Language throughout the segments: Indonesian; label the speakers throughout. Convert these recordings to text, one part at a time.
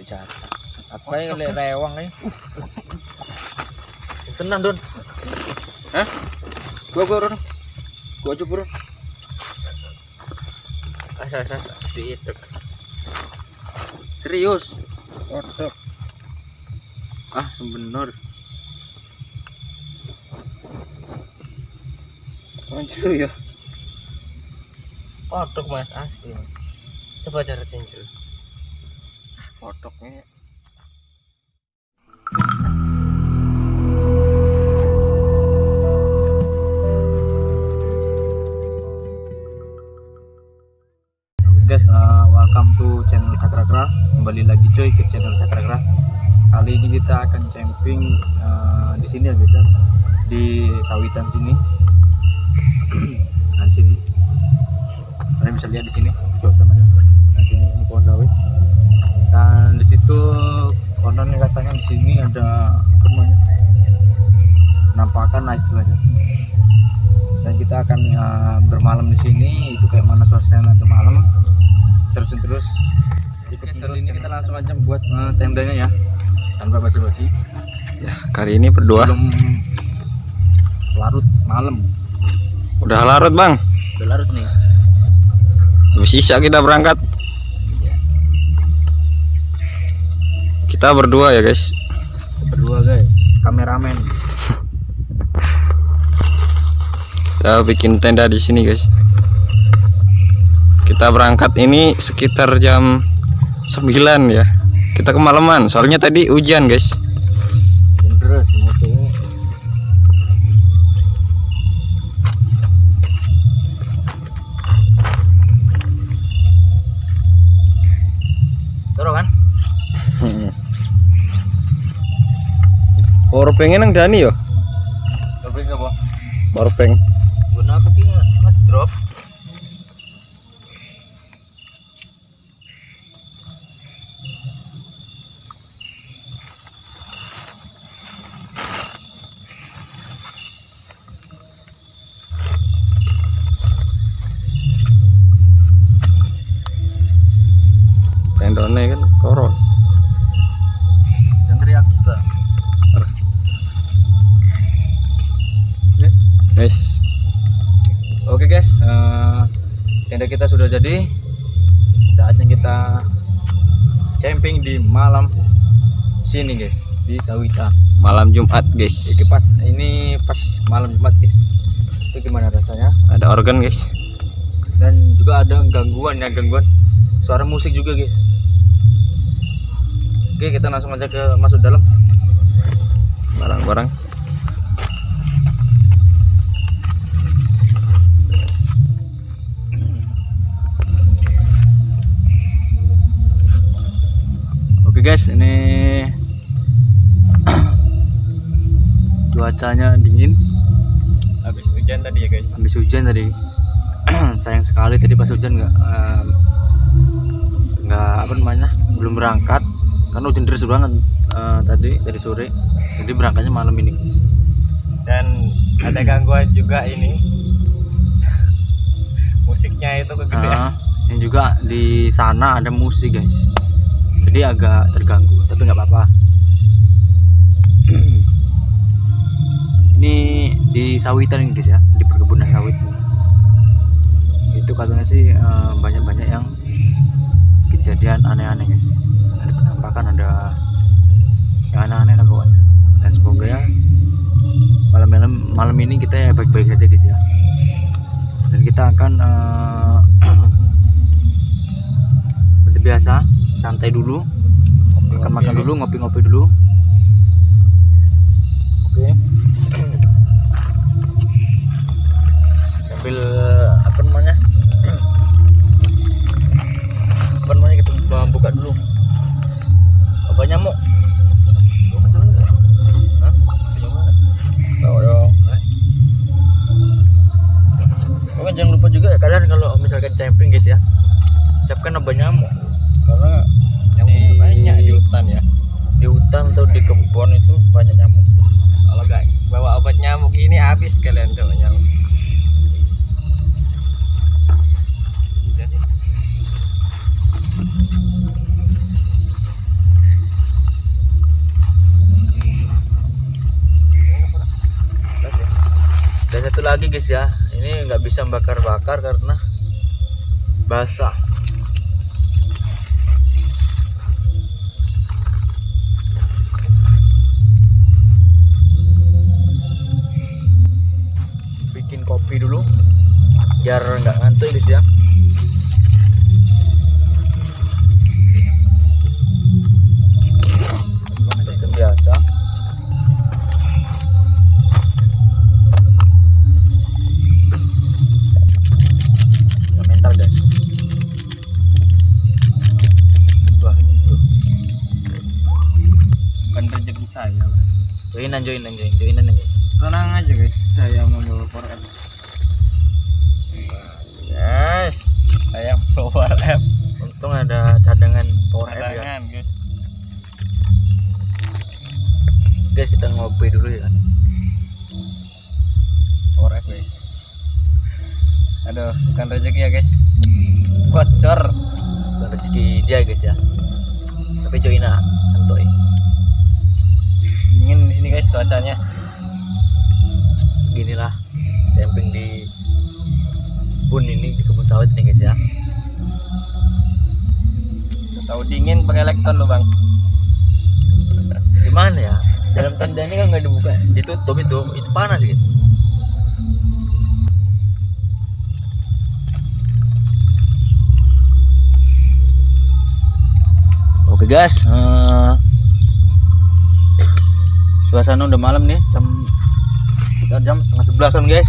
Speaker 1: Jatah. Aku aja ngeliat rewang nih. Tenang Don. Hah? Gua Don. Gua aja bro. Sedikit. Serius. Kodok. Ah, sebenar. Anjir ya. Kodok Mas asli. Mas. Coba cara tinjau. Kodoknya. Guys, welcome to channel Cakrakra. Kembali lagi coy ke channel Cakrakra. Kali ini kita akan camping di sini ya guys ya. Di sawitan sini. Nah, sini. Kalian bisa lihat di sini suasananya. Nah, sini ini pohon sawit. Dan di situ kononnya katanya di sini ada apa namanya? Penampakan nah istilahnya. Dan kita akan bermalam di sini. Itu kayak mana suasana nanti malam. Terus kali ini kita langsung aja buat tendanya ya, tanpa basa-basi
Speaker 2: ya. Kali ini berdua
Speaker 1: belum larut malam.
Speaker 2: Udah larut bang,
Speaker 1: udah larut nih,
Speaker 2: sisa kita berangkat. Kita berdua ya guys,
Speaker 1: berdua guys, kameramen.
Speaker 2: Kita bikin tenda di sini guys. Kita berangkat ini sekitar jam 9 ya. Kita kemalaman soalnya tadi hujan guys.
Speaker 1: Terus motonya. Toro kan?
Speaker 2: Powerbank nang Dani yo.
Speaker 1: Tapi enggak, Bang.
Speaker 2: Powerbank.
Speaker 1: Guna aku ki ngedrop.
Speaker 2: Tendone kan koron.
Speaker 1: Yang teriak juga.
Speaker 2: Guys.
Speaker 1: Oke guys, tenda kita sudah jadi. Saatnya kita camping di malam sini guys, di Sawita.
Speaker 2: Malam Jumat guys.
Speaker 1: Ini pas malam Jumat guys. Itu gimana rasanya?
Speaker 2: Ada organ guys.
Speaker 1: Dan juga ada gangguan suara musik juga guys. Oke, kita langsung aja masuk dalam.
Speaker 2: Barang-barang.
Speaker 1: Oke guys, ini cuacanya dingin.
Speaker 2: Habis hujan tadi ya guys.
Speaker 1: Habis hujan tadi. Sayang sekali tadi pas hujan nggak apa namanya, belum berangkat karena hujan deras banget tadi dari sore. Jadi berangkatnya malam ini guys.
Speaker 2: Dan ada gangguan juga ini. Musiknya itu kegedean.
Speaker 1: Yang juga di sana ada musik guys. Jadi agak terganggu, tapi nggak apa-apa. Ini di sawitan ini guys ya, di perkebunan sawit. Itu katanya sih banyak-banyak yang kejadian aneh-aneh guys. Ada penampakan, ada yang aneh-aneh lah pokoknya. Dan semoga ya malam ini kita ya baik-baik saja guys ya. Dan kita akan seperti biasa santai dulu, makan dulu, ngopi-ngopi dulu. Oke. Sambil apa namanya kita buka dulu. Apa nyamuk? Oke, jangan lupa juga ya kalian kalau misalkan camping guys ya, siapkan obat nyamuk karena
Speaker 2: Nyamuknya banyak di hutan ya.
Speaker 1: Di hutan atau di kebun itu banyak nyamuk.
Speaker 2: Kalau nggak bawa obat nyamuk ini habis kalian tuh nyamuk.
Speaker 1: satu lagi guys ya, ini nggak bisa bakar-bakar karena basah. Bikin kopi dulu biar nggak ngantuk guys ya. Seperti biasa. Mental guys. Wah, itu.
Speaker 2: Bukan rezeki saya.
Speaker 1: Joinan guys.
Speaker 2: Tenang aja guys, saya membawa power amp.
Speaker 1: Yes.
Speaker 2: Saya power amp.
Speaker 1: Untung ada cadangan power amp ya.
Speaker 2: Cadangan guys.
Speaker 1: Guys, kita ngopi dulu ya.
Speaker 2: Power amp guys. Aduh, bukan rezeki ya guys. Bocor.
Speaker 1: Bukan rezeki dia guys ya. Tapi joina santuy.
Speaker 2: Dingin di sini guys cuacanya.
Speaker 1: Beginilah camping di kebun ini, di kebun sawit nih guys ya.
Speaker 2: Tahu dingin pakai elektron lo bang.
Speaker 1: Gimana ya? Dalam tenda ini kan nggak dibuka, ditutup itu panas gitu. Oke guys, suasana udah malam nih, jam 11:30 guys.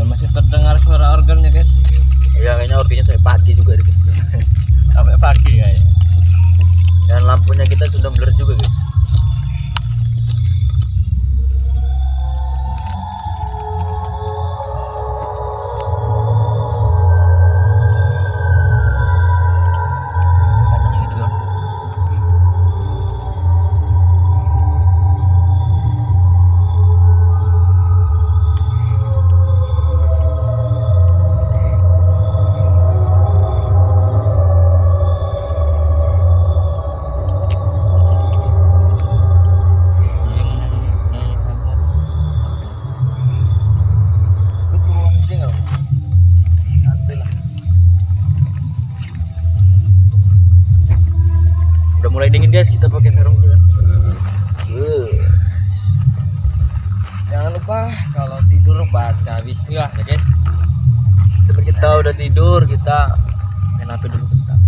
Speaker 2: Masih terdengar suara organnya guys.
Speaker 1: Ya kayaknya orangnya sampai pagi juga guys.
Speaker 2: Sampai pagi kayaknya.
Speaker 1: Dan lampunya kita sudah blur juga guys. Kadang gitu kan. Lu turun sini nggak? Santai lah. Udah mulai dingin guys, kita pakai sarung dulu.
Speaker 2: Jangan lupa kalau tidur baca bismillah ya guys.
Speaker 1: Tapi kita udah tidur, kita main HP dulu bentar.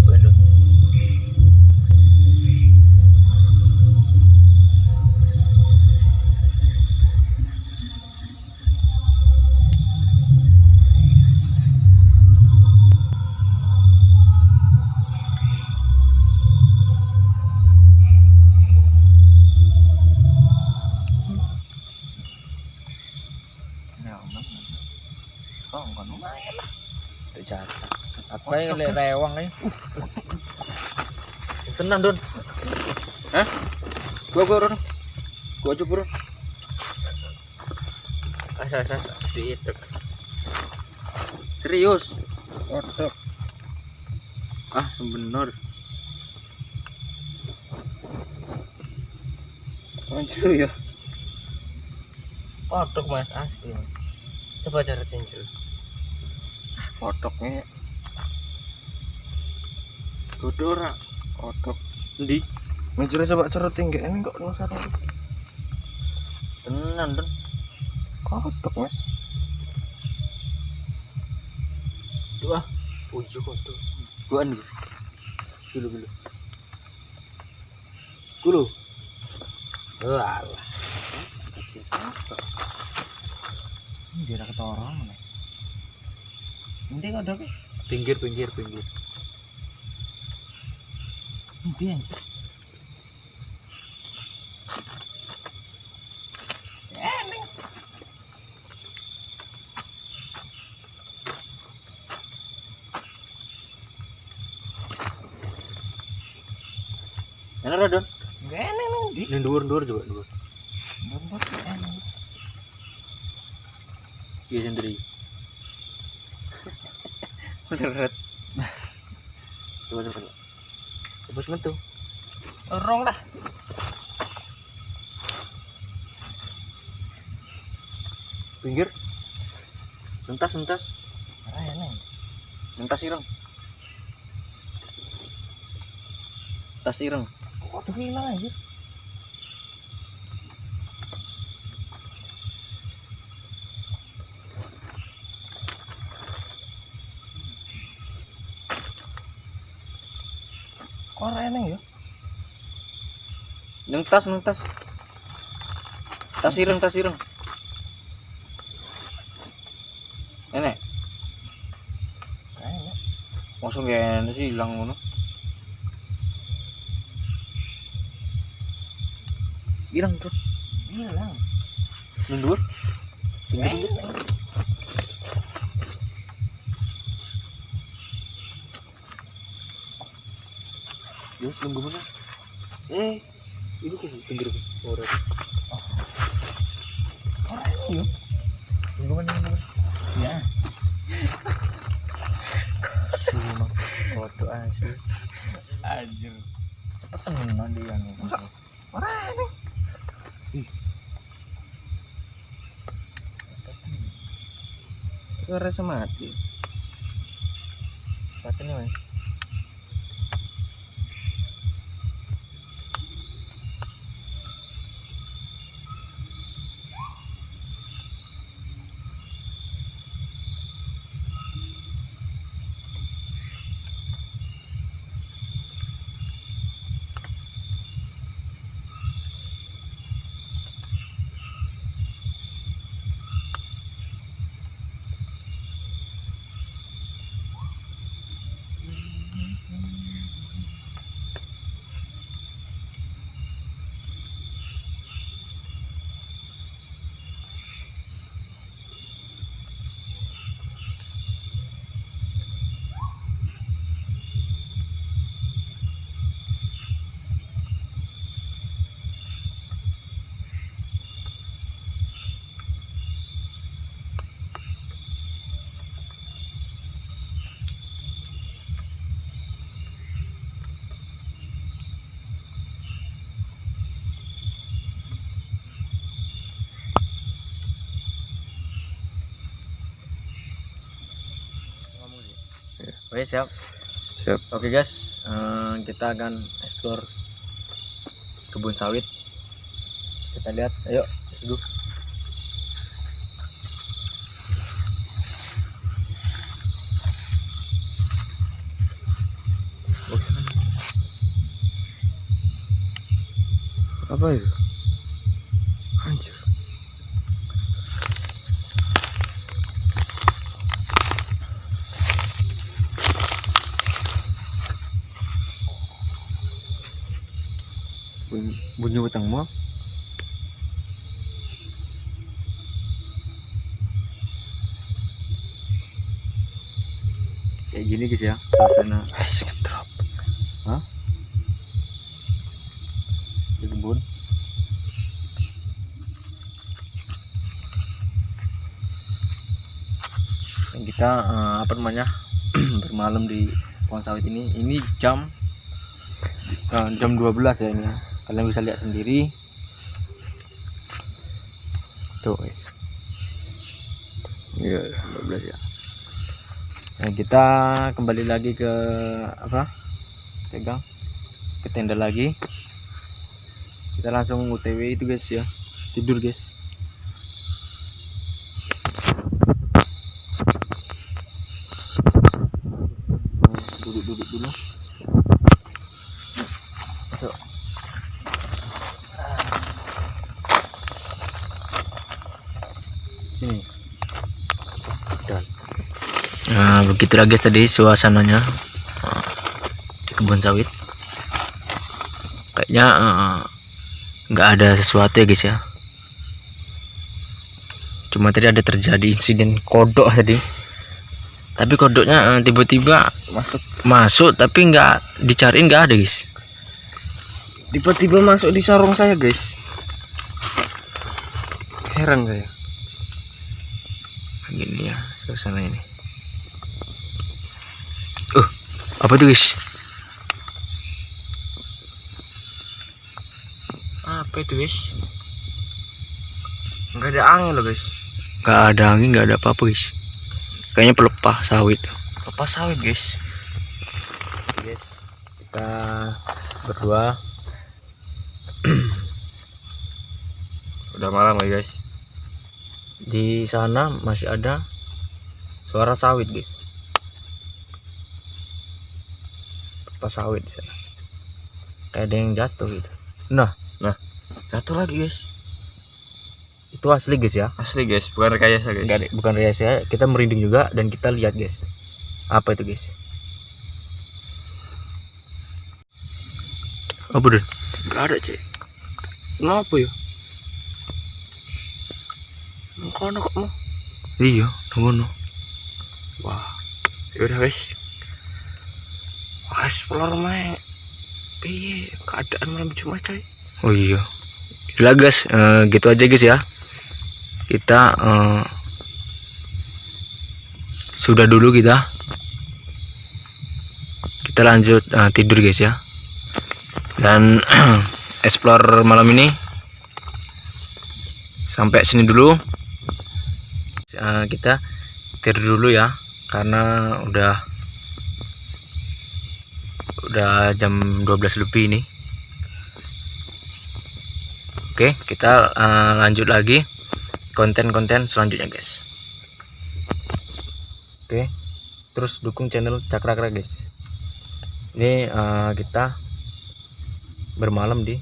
Speaker 1: Waduh.
Speaker 2: Oh, kan lumayan lah.
Speaker 1: Tuh jatah. Apa yang lihat rewang nih? Tenang Don.
Speaker 2: Hah?
Speaker 1: Gua Don. Gua aja bro. Asa diitek. Serius.
Speaker 2: Kodok.
Speaker 1: Ah, sebenar.
Speaker 2: Muncul ya.
Speaker 1: Kodok Mas asli. Coba cara tinjau.
Speaker 2: Kodoknya
Speaker 1: Kodok ora.
Speaker 2: kodok.
Speaker 1: Endi?
Speaker 2: Mencuri coba ceruting kayak ini kok nusar.
Speaker 1: Tenan Don.
Speaker 2: Kodok mas.
Speaker 1: Dua. Ujuk kodok. Duaan dulu. Dulu. Dulu. Alah.
Speaker 2: Biar ketorong nih. Nanti kodok
Speaker 1: Pinggir.
Speaker 2: Nanti anjir.
Speaker 1: Enak Radon.
Speaker 3: Enggak enak nanti.
Speaker 1: Yang dhuwur coba dhuwur.
Speaker 3: Bobot enak.
Speaker 1: Iya sendiri.
Speaker 3: Berat.
Speaker 1: Coba. Tebus mentu.
Speaker 3: Orong lah.
Speaker 1: Pinggir. Mentas.
Speaker 3: Enak.
Speaker 1: Mentas ireng. Tas ireng.
Speaker 3: Kok tuh hilang aja. Kok enak ya?
Speaker 1: Neng tas. Tas ireng. Enek.
Speaker 3: Enak.
Speaker 1: Langsung gini sih hilang ngono. Hilang tuh.
Speaker 3: Hilang.
Speaker 1: Mundur. Pinggir.
Speaker 3: Enak.
Speaker 1: Yus nunggu mana? Ini ke pinggir orang.
Speaker 3: Kok enak ya?
Speaker 1: Nunggu mana?
Speaker 3: Ya.
Speaker 1: Cuma foto aja.
Speaker 3: Anjir.
Speaker 1: Cepet tenan dia nih.
Speaker 3: Ora enak.
Speaker 1: Ora mati. Patene wae. Oke siap. Oke guys, kita akan explore kebun sawit. Kita lihat, ayo, let's go. Apa itu? Anjir. Bunyi utangmu. Kayak gini guys ya, suasana
Speaker 2: Ngedrop.
Speaker 1: di kebun. Dan kita apa namanya bermalam di pohon sawit ini. Ini jam 12 ya ini ya. Kalian bisa lihat sendiri tuh guys.
Speaker 2: Iya.
Speaker 1: 12 ya. Nah, kita kembali lagi ke apa? Pegang ke tenda lagi. Kita langsung UTW itu guys ya. Tidur guys. Duduk dulu. Masuk. Ini. Nah, begitulah guys tadi suasananya di kebun sawit. Kayaknya nggak ada sesuatu ya guys ya. Cuma tadi ada terjadi insiden kodok tadi. Tapi kodoknya tiba-tiba masuk tapi nggak dicariin, nggak ada guys.
Speaker 2: tiba-tiba masuk di sarung saya guys. Heran saya. Gini ya suasana ini. Apa tuh guys? Apa itu guys? Nggak ada angin loh guys. Nggak ada angin, nggak ada apa-apa guys. Kayaknya pelepah sawit. Pelepah sawit guys.
Speaker 1: Guys, kita berdua
Speaker 2: Udah malam ya guys.
Speaker 1: di sana masih ada suara sawit guys. Pas sawit di sana. Kayak ada yang jatuh gitu. Nah,
Speaker 2: Satu lagi guys.
Speaker 1: itu asli guys ya.
Speaker 2: Asli guys, bukan rekayasa guys.
Speaker 1: Enggak, bukan rekayasa. Kita merinding juga dan kita lihat guys. Apa itu guys?
Speaker 2: Apa deh? Nggak ada cek. Ngapa ya? Kono kok mau? Iya, nunggu. Wah, yaudah guys. Wah, explore main. Piye keadaan malam Jumat coy? Oh iya. Udah guys, gitu aja guys ya. Kita sudah dulu kita lanjut tidur guys ya. Dan explore malam ini sampai sini dulu. Kita tidur dulu ya, karena udah jam 12 lebih ini. Oke, kita lanjut lagi konten-konten selanjutnya guys. Oke, terus dukung channel Cakrakra guys. Ini kita bermalam di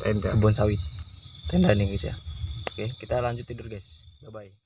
Speaker 2: Tenda.
Speaker 1: kebun sawit, tenda nih guys ya. Oke, kita lanjut tidur guys. Bye bye.